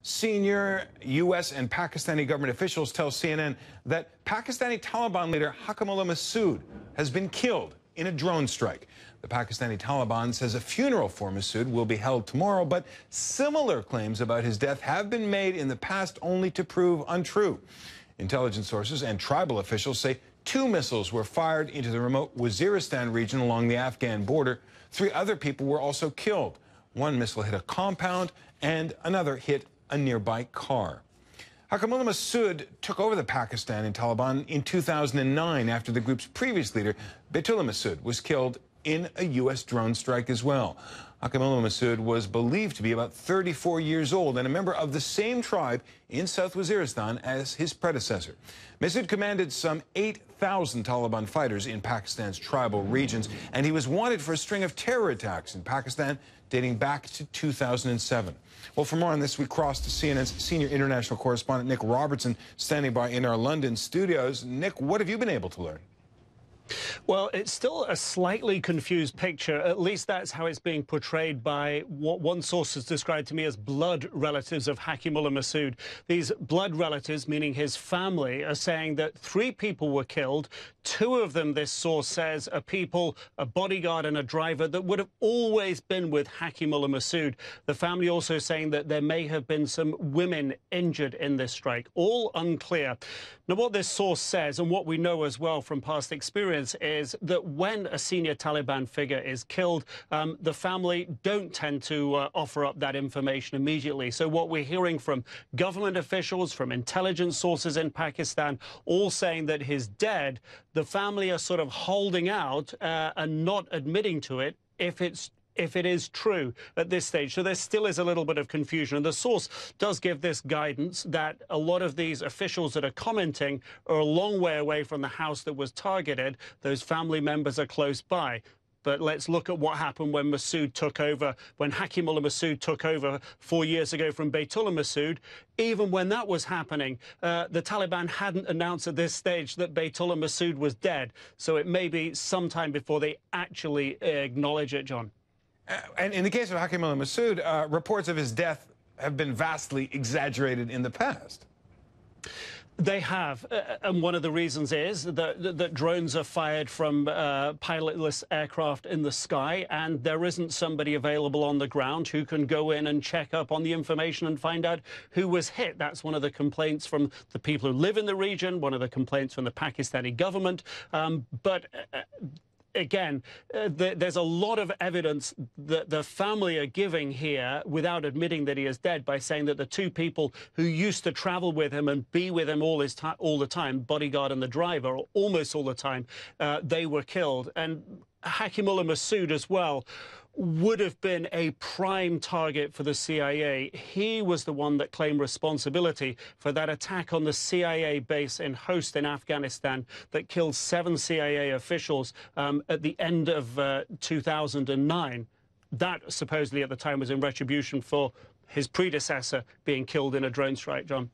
Senior U.S. and Pakistani government officials tell CNN that Pakistani Taliban leader Hakimullah Mehsud has been killed in a drone strike. The Pakistani Taliban says a funeral for Mehsud will be held tomorrow, but similar claims about his death have been made in the past only to prove untrue. Intelligence sources and tribal officials say 2 missiles were fired into the remote Waziristan region along the Afghan border. 3 other people were also killed. 1 missile hit a compound and another hit a nearby car. Hakimullah Mehsud took over the Pakistani Taliban in 2009 after the group's previous leader, Baytullah Mehsud, was killed in a U.S. drone strike as well. Hakimullah Mehsud was believed to be about 34 years old and a member of the same tribe in South Waziristan as his predecessor. Mehsud commanded some 8,000 Taliban fighters in Pakistan's tribal regions, and he was wanted for a string of terror attacks in Pakistan dating back to 2007. Well, for more on this, we cross to CNN's senior international correspondent, Nick Robertson, standing by in our London studios. Nick, what have you been able to learn? Well, it's still a slightly confused picture. At least that's how it's being portrayed by what one source has described to me as blood relatives of Hakimullah Mehsud. These blood relatives, meaning his family, are saying that 3 people were killed. 2 of them, this source says, are people, a bodyguard and a driver, that would have always been with Hakimullah Mehsud. The family also saying that there may have been some women injured in this strike. All unclear. Now, what this source says, and what we know as well from past experience, is that when a senior Taliban figure is killed, the family don't tend to offer up that information immediately. So what we're hearing from government officials, from intelligence sources in Pakistan, all saying that he's dead, the family are sort of holding out and not admitting to it if it is true at this stage. So there still is a little bit of confusion. And the source does give this guidance that a lot of these officials that are commenting are a long way away from the house that was targeted. Those family members are close by. But let's look at what happened when Mehsud took over, when Hakimullah Mehsud took over 4 years ago from Baytullah Mehsud. Even when that was happening, the Taliban hadn't announced at this stage that Baytullah Mehsud was dead. So it may be sometime before they actually acknowledge it, John. And in the case of Hakimullah Mehsud, reports of his death have been vastly exaggerated in the past. They have, and one of the reasons is that drones are fired from pilotless aircraft in the sky, and there isn't somebody available on the ground who can go in and check up on the information and find out who was hit. That's one of the complaints from the people who live in the region, one of the complaints from the Pakistani government. Again, there's a lot of evidence that the family are giving here without admitting that he is dead by saying that the 2 people who used to travel with him and be with him all the time, bodyguard and the driver, or almost all the time, they were killed. And Hakimullah Mehsud as well would have been a prime target for the CIA. He was the one that claimed responsibility for that attack on the CIA base in Host in Afghanistan that killed 7 CIA officials at the end of 2009. That supposedly at the time was in retribution for his predecessor being killed in a drone strike, John.